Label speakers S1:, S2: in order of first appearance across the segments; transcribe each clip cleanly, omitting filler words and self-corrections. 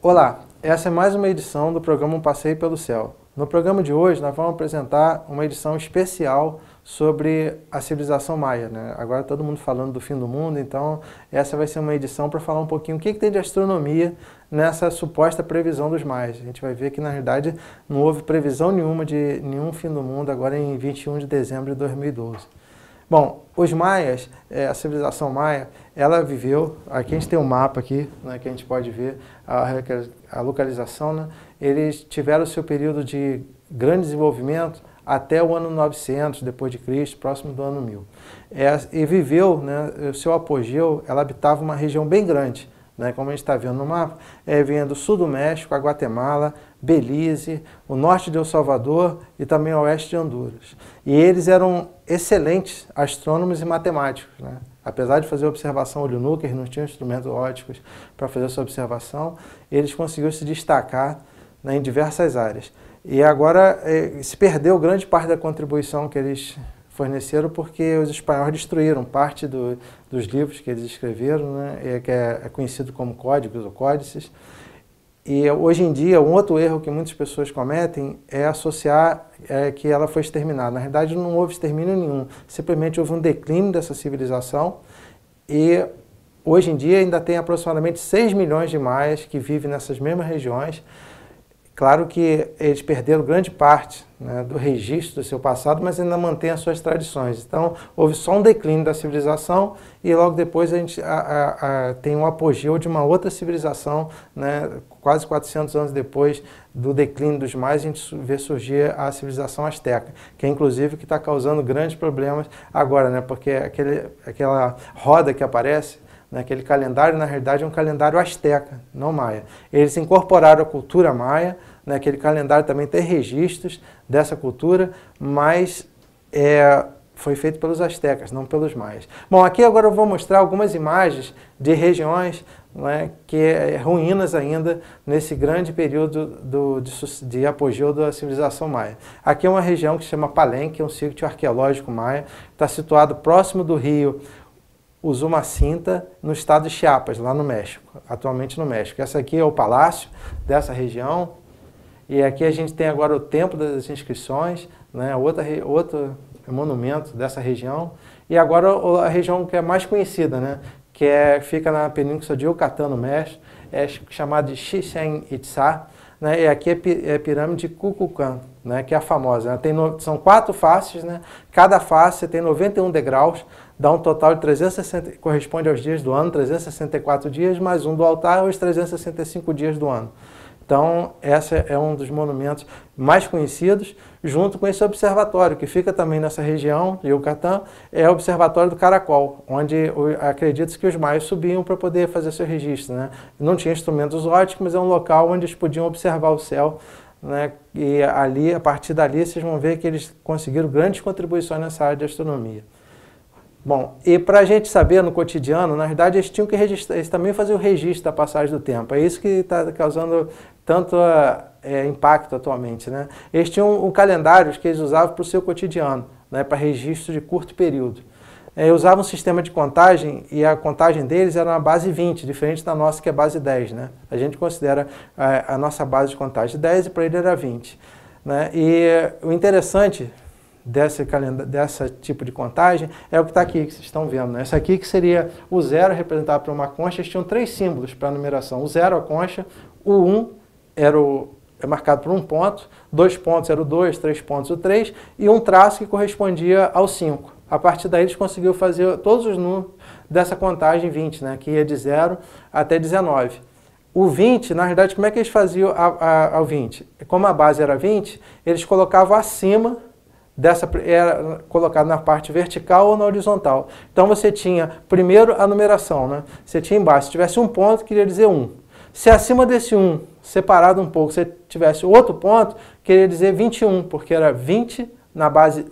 S1: Olá, essa é mais uma edição do programa Um Passeio pelo Céu. No programa de hoje nós vamos apresentar uma edição especial sobre a civilização maia, né? Agora todo mundo falando do fim do mundo, então essa vai ser uma edição para falar um pouquinho o que tem de astronomia nessa suposta previsão dos maias. A gente vai ver que na realidade não houve previsão nenhuma de nenhum fim do mundo agora em 21 de dezembro de 2012. Bom, os maias, a civilização maia, ela viveu, aqui a gente tem um mapa aqui, né, que a gente pode ver a localização, né? Eles tiveram o seu período de grande desenvolvimento até o ano 900 depois de Cristo, próximo do ano 1000. E viveu, né, o seu apogeu, ela habitava uma região bem grande, né, como a gente está vendo no mapa, vinha do sul do México, a Guatemala, Belize, o norte de El Salvador e também o oeste de Honduras. E eles eram excelentes astrônomos e matemáticos, né? Apesar de fazer observação olho nu, que eles não tinham instrumentos ópticos para fazer essa observação, eles conseguiram se destacar, né, em diversas áreas. E agora se perdeu grande parte da contribuição que eles forneceram porque os espanhóis destruíram parte dos livros que eles escreveram, né, que é conhecido como códigos ou códices. E hoje em dia, um outro erro que muitas pessoas cometem é associar que ela foi exterminada. Na verdade, não houve extermínio nenhum, simplesmente houve um declínio dessa civilização e hoje em dia ainda tem aproximadamente 6 milhões de maias que vivem nessas mesmas regiões. Claro que eles perderam grande parte, né, do registro do seu passado, mas ainda mantêm as suas tradições. Então, houve só um declínio da civilização e logo depois a gente tem um apogeu de uma outra civilização, né, quase 400 anos depois do declínio dos maias, a gente vê surgir a civilização asteca, que é inclusive que está causando grandes problemas agora, né, porque aquela roda que aparece, aquele calendário, na realidade, é um calendário asteca, não maia. Eles incorporaram a cultura maia, né, aquele calendário também tem registros dessa cultura, mas foi feito pelos astecas, não pelos maias. Bom, aqui agora eu vou mostrar algumas imagens de regiões, né, ruínas ainda nesse grande período de apogeu da civilização maia. Aqui é uma região que se chama Palenque, é um sítio arqueológico maia, está situado próximo do rio Usumacinta, no estado de Chiapas, lá no México, atualmente no México. Essa aqui é o palácio dessa região, e aqui a gente tem agora o Templo das Inscrições, né, outro monumento dessa região, e agora a região que é mais conhecida, né, fica na península de Yucatán, no México, é chamada de Chichén Itzá, né, e aqui é a pirâmide de Kukulcán, né, que é a famosa. Né, são 4 faces, né, cada face tem 91 degraus, dá um total de 360, corresponde aos dias do ano, 364 dias, mais um do altar, os 365 dias do ano. Então, esse é um dos monumentos mais conhecidos, junto com esse observatório, que fica também nessa região de Yucatán, é o Observatório do Caracol, onde acredita-se que os maias subiam para poder fazer seu registro, né? Não tinha instrumentos ópticos, mas é um local onde eles podiam observar o céu, né? E ali, a partir dali, vocês vão ver que eles conseguiram grandes contribuições nessa área de astronomia. Bom, e para a gente saber no cotidiano, na verdade eles tinham que registrar, eles também faziam o registro da passagem do tempo. É isso que está causando tanto impacto atualmente, né? Eles tinham um calendário que eles usavam para o seu cotidiano, né, para registro de curto período. Usavam um sistema de contagem e a contagem deles era uma base 20, diferente da nossa que é base 10, né? A gente considera a nossa base de contagem 10 e para ele era 20. Né? E o interessante desse tipo de contagem é o que está aqui, que vocês estão vendo. Né? Essa aqui que seria o 0 representado por uma concha, eles tinham 3 símbolos para a numeração. O 0, a concha, o 1 é marcado por um ponto, 2 pontos era o 2, 3 pontos o 3, e um traço que correspondia ao 5. A partir daí eles conseguiram fazer todos os números dessa contagem 20, né? Que ia de 0 até 19. O 20, na verdade, como é que eles faziam ao 20? Como a base era 20, eles colocavam acima era colocado na parte vertical ou na horizontal. Então você tinha primeiro a numeração, né? Você tinha embaixo, se tivesse um ponto, queria dizer 1. Se acima desse 1, separado um pouco, você tivesse outro ponto, queria dizer 21, porque era 20 na base,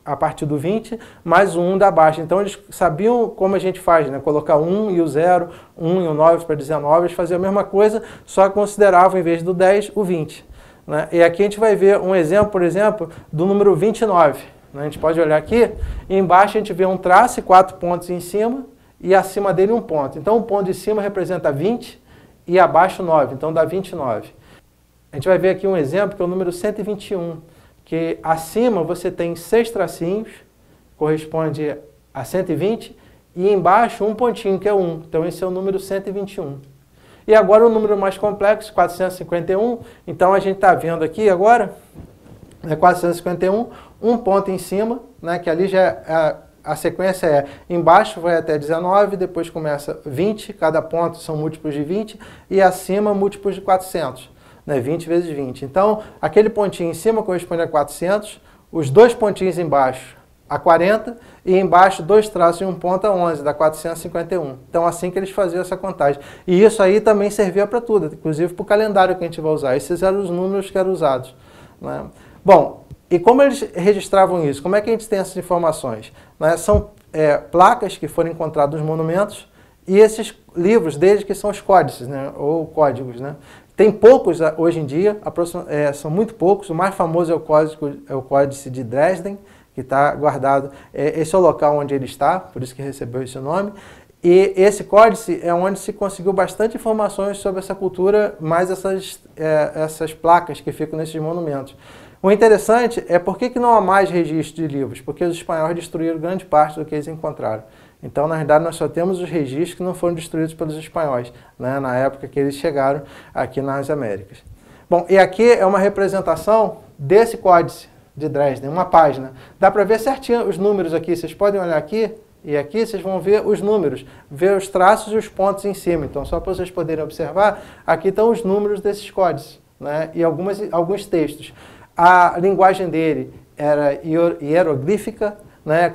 S1: a partir do 20, mais o 1 da baixa. Então eles sabiam como a gente faz, né? Colocar 1 e o 0, 1 e o 9 para 19, eles faziam a mesma coisa, só que consideravam, em vez do 10, o 20. Né? E aqui a gente vai ver um exemplo, por exemplo, do número 29. Né? A gente pode olhar aqui, e embaixo a gente vê um traço e 4 pontos em cima, e acima dele um ponto. Então o ponto de cima representa 20, e abaixo 9, então dá 29. A gente vai ver aqui um exemplo que é o número 121, que acima você tem 6 tracinhos, corresponde a 120, e embaixo um pontinho, que é 1. Então esse é o número 121. E agora o número mais complexo, 451. Então a gente está vendo aqui agora, 451, um ponto em cima, né, que ali já a sequência é embaixo vai até 19, depois começa 20, cada ponto são múltiplos de 20, e acima múltiplos de 400, né, 20 vezes 20. Então aquele pontinho em cima corresponde a 400, os dois pontinhos embaixo a 40, e embaixo 2 traços e um ponto a 11, dá 451. Então assim que eles faziam essa contagem. E isso aí também servia para tudo, inclusive para o calendário que a gente vai usar. Esses eram os números que eram usados, né? Bom, e como eles registravam isso? Como é que a gente tem essas informações? Né? São placas que foram encontradas nos monumentos e esses livros deles que são os códices, né? Ou códigos, né? Tem poucos hoje em dia, são muito poucos. O mais famoso é o Códice de Dresden, que está guardado. Esse é o local onde ele está, por isso que recebeu esse nome. E esse códice é onde se conseguiu bastante informações sobre essa cultura, mais essas placas que ficam nesses monumentos. O interessante é por que não há mais registro de livros, porque os espanhóis destruíram grande parte do que eles encontraram. Então, na verdade, nós só temos os registros que não foram destruídos pelos espanhóis, né, na época que eles chegaram aqui nas Américas. Bom, e aqui é uma representação desse códice de Dresden, uma página. Dá para ver certinho os números aqui, vocês podem olhar aqui, e aqui vocês vão ver os números, ver os traços e os pontos em cima. Então, só para vocês poderem observar, aqui estão os números desses códices, né, e alguns textos. A linguagem dele era hieroglífica, né,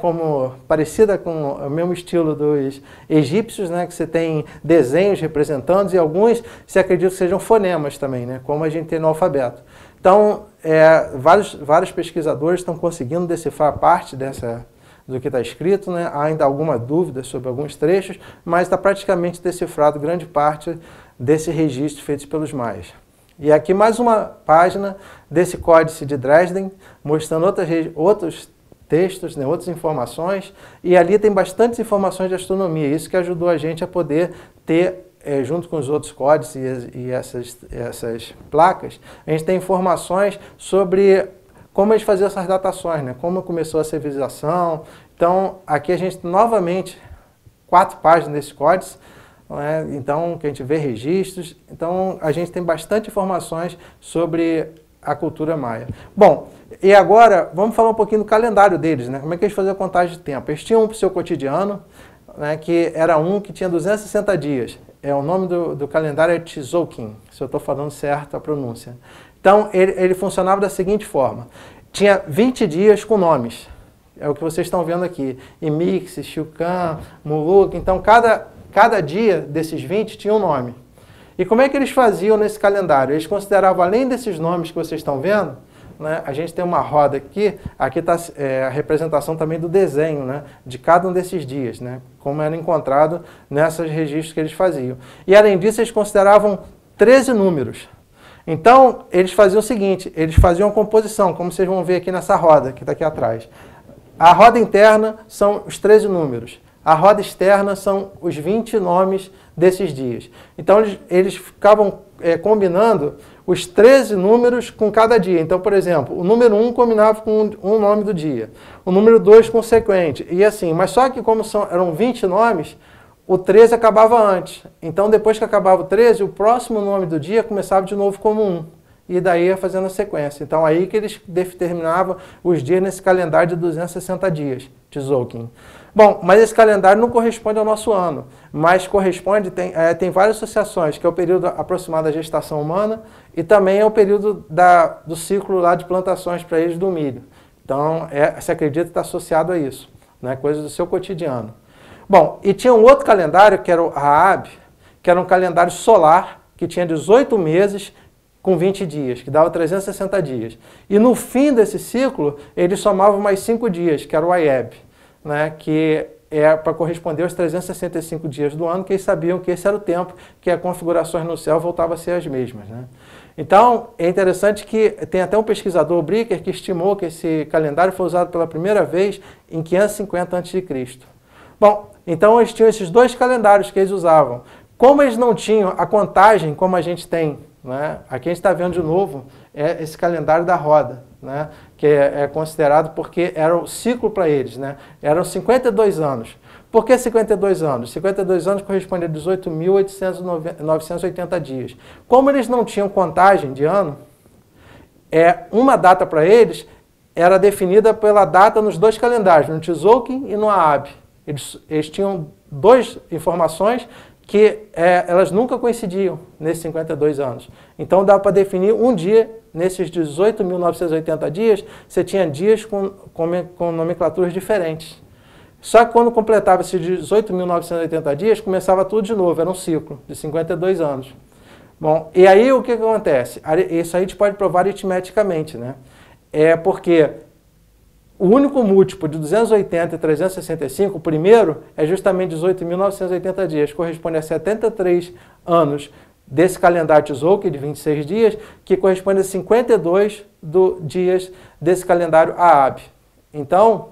S1: parecida com o mesmo estilo dos egípcios, né, que você tem desenhos representando, e alguns se acredita que sejam fonemas também, né, como a gente tem no alfabeto. Então, vários pesquisadores estão conseguindo decifrar parte do que está escrito, né? Há ainda alguma dúvida sobre alguns trechos, mas está praticamente decifrado grande parte desse registro feito pelos maias. E aqui mais uma página desse Códice de Dresden, mostrando outros textos, né, outras informações, e ali tem bastantes informações de astronomia, isso que ajudou a gente a poder ter, junto com os outros códices e essas placas, a gente tem informações sobre como eles faziam essas datações, né, como começou a civilização. Então, aqui a gente, novamente, 4 páginas desse códice, né, então, que a gente vê registros. Então, a gente tem bastante informações sobre a cultura maia. Bom, e agora vamos falar um pouquinho do calendário deles, né? Como é que eles faziam a contagem de tempo? Eles tinham o seu cotidiano, né, que era que tinha 260 dias. O nome do calendário é Tzolk'in, se eu estou falando certo a pronúncia. Então, ele funcionava da seguinte forma. Tinha 20 dias com nomes. É o que vocês estão vendo aqui. Imix, Shilkan, Muluk. Então, cada dia desses 20 tinha um nome. E como é que eles faziam nesse calendário? Eles consideravam, além desses nomes que vocês estão vendo, né, a gente tem uma roda aqui está a representação também do desenho, né, de cada um desses dias, né, como era encontrado nesses registros que eles faziam. E além disso, eles consideravam 13 números. Então, eles faziam o seguinte, eles faziam a composição, como vocês vão ver aqui nessa roda, que está aqui atrás. A roda interna são os 13 números. A roda externa são os 20 nomes desses dias. Então, eles ficavam combinando os 13 números com cada dia. Então, por exemplo, o número 1 combinava com um nome do dia. O número 2 com o sequente. E assim, mas só que como eram 20 nomes, o 13 acabava antes. Então, depois que acabava o 13, o próximo nome do dia começava de novo como 1. E daí ia fazendo a sequência. Então, aí que eles determinavam os dias nesse calendário de 260 dias, Tzolk'in. Bom, mas esse calendário não corresponde ao nosso ano, mas corresponde, tem várias associações, que é o período aproximado da gestação humana e também é o período do ciclo lá de plantações para eles do milho. Então, se acredita que está associado a isso, né, coisas do seu cotidiano. Bom, e tinha um outro calendário, que era o Raab, que era um calendário solar, que tinha 18 meses com 20 dias, que dava 360 dias. E no fim desse ciclo, eles somavam mais 5 dias, que era o Ayeb, né, que é para corresponder aos 365 dias do ano, que eles sabiam que esse era o tempo que as configurações no céu voltavam a ser as mesmas, né? Então, é interessante que tem até um pesquisador, o Bricker, que estimou que esse calendário foi usado pela primeira vez em 550 a.C. Bom, então eles tinham esses dois calendários que eles usavam. Como eles não tinham a contagem como a gente tem, né? Aqui a gente está vendo de novo esse calendário da roda, né? Que é considerado porque era o ciclo para eles, né? Eram 52 anos. Por que 52 anos? 52 anos corresponde a 18.980 dias. Como eles não tinham contagem de ano, uma data para eles era definida pela data nos dois calendários, no Tzolk'in e no Aab. Eles tinham duas informações que elas nunca coincidiam nesses 52 anos. Então dá para definir um dia, nesses 18.980 dias, você tinha dias com nomenclaturas diferentes. Só que quando completava esses 18.980 dias, começava tudo de novo, era um ciclo de 52 anos. Bom, e aí o que acontece? Isso aí a gente pode provar aritmeticamente, né? Porque o único múltiplo de 280 e 365, o primeiro, é justamente 18.980 dias, corresponde a 73 anos desse calendário Tzolk'in de 26 dias, que corresponde a 52 dias desse calendário Aab. Então,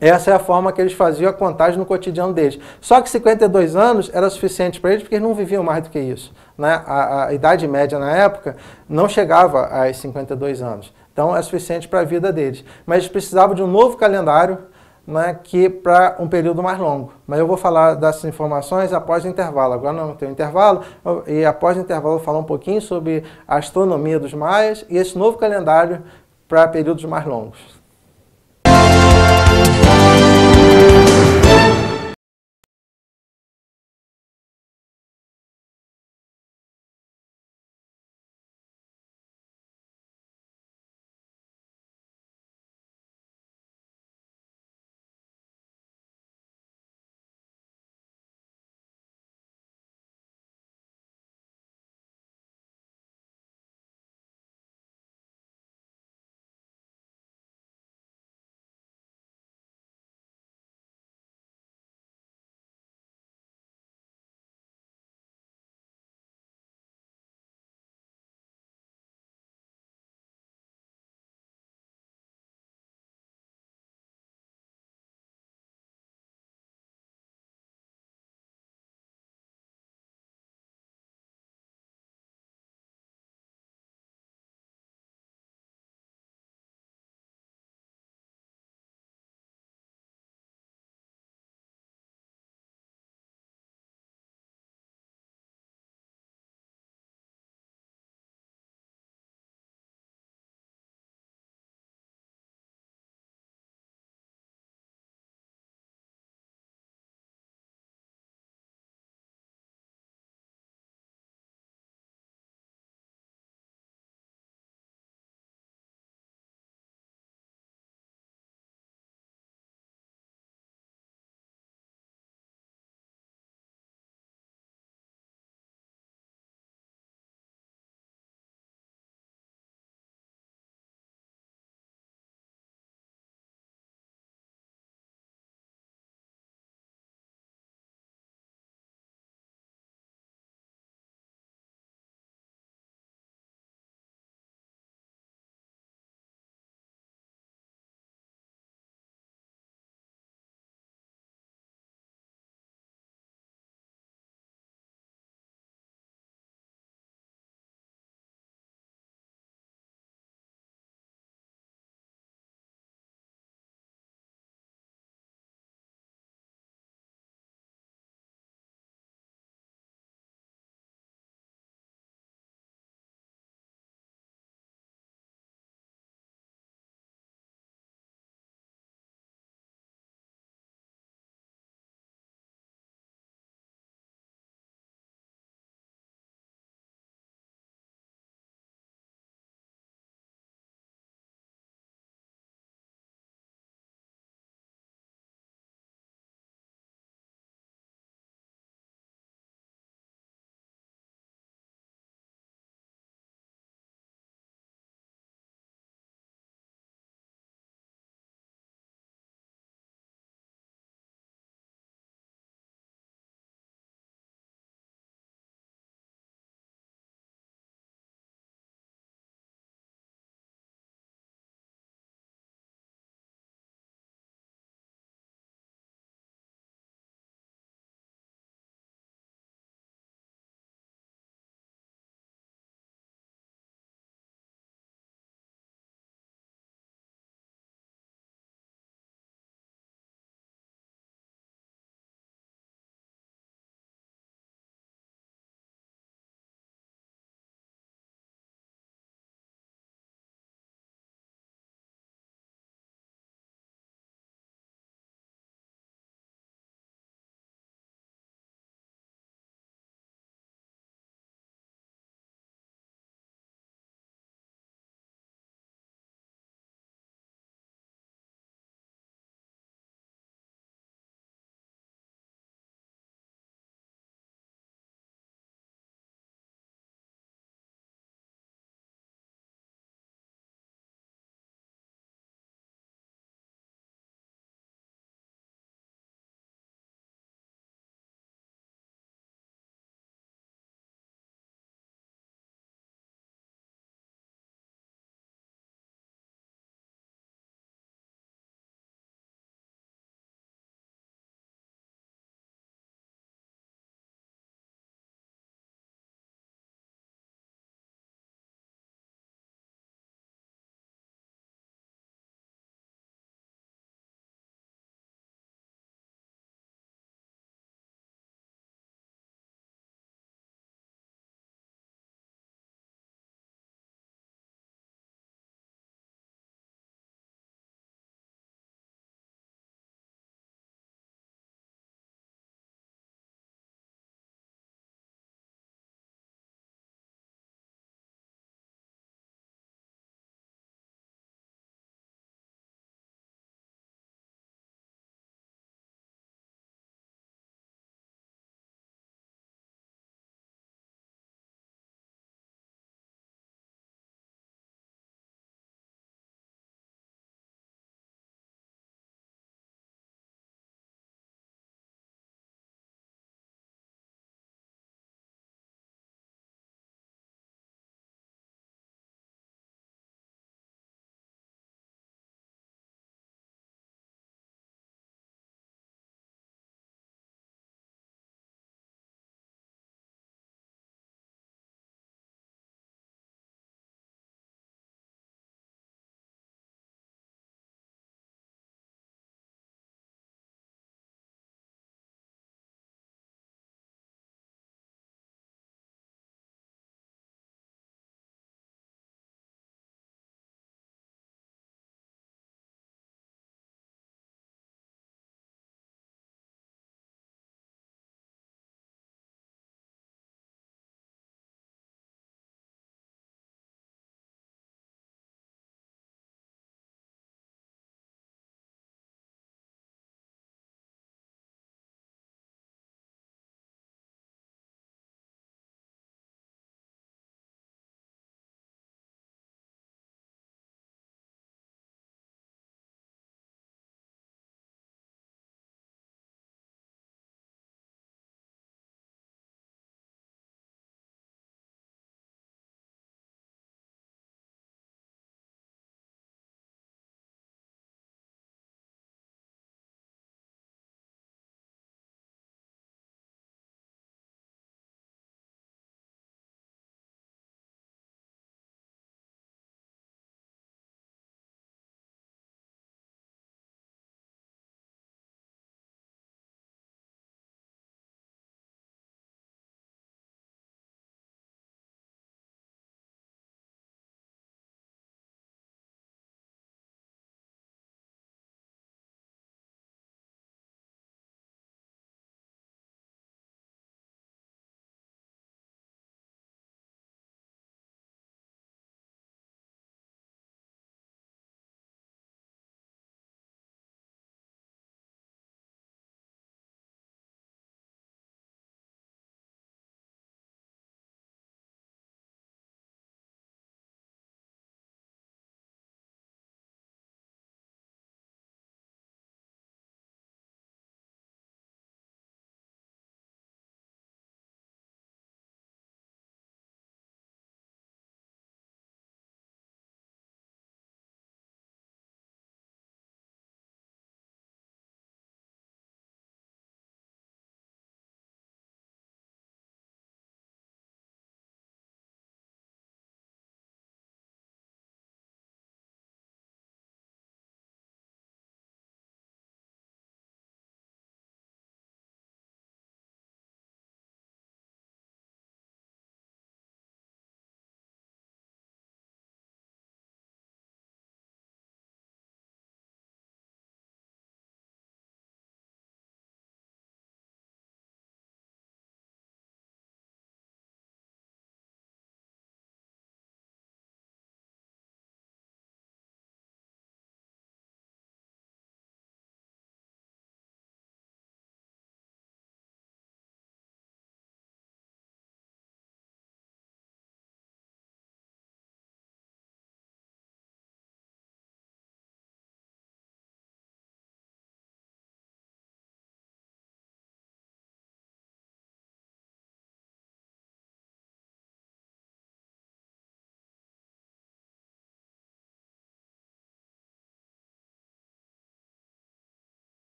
S1: essa é a forma que eles faziam a contagem no cotidiano deles. Só que 52 anos era suficiente para eles porque eles não viviam mais do que isso, né? A idade média na época não chegava a 52 anos. Então é suficiente para a vida deles. Mas eles precisavam de um novo calendário, né, para um período mais longo. Mas eu vou falar dessas informações após o intervalo. Agora não tem o intervalo, e após o intervalo eu vou falar um pouquinho sobre a astronomia dos maias e esse novo calendário para períodos mais longos.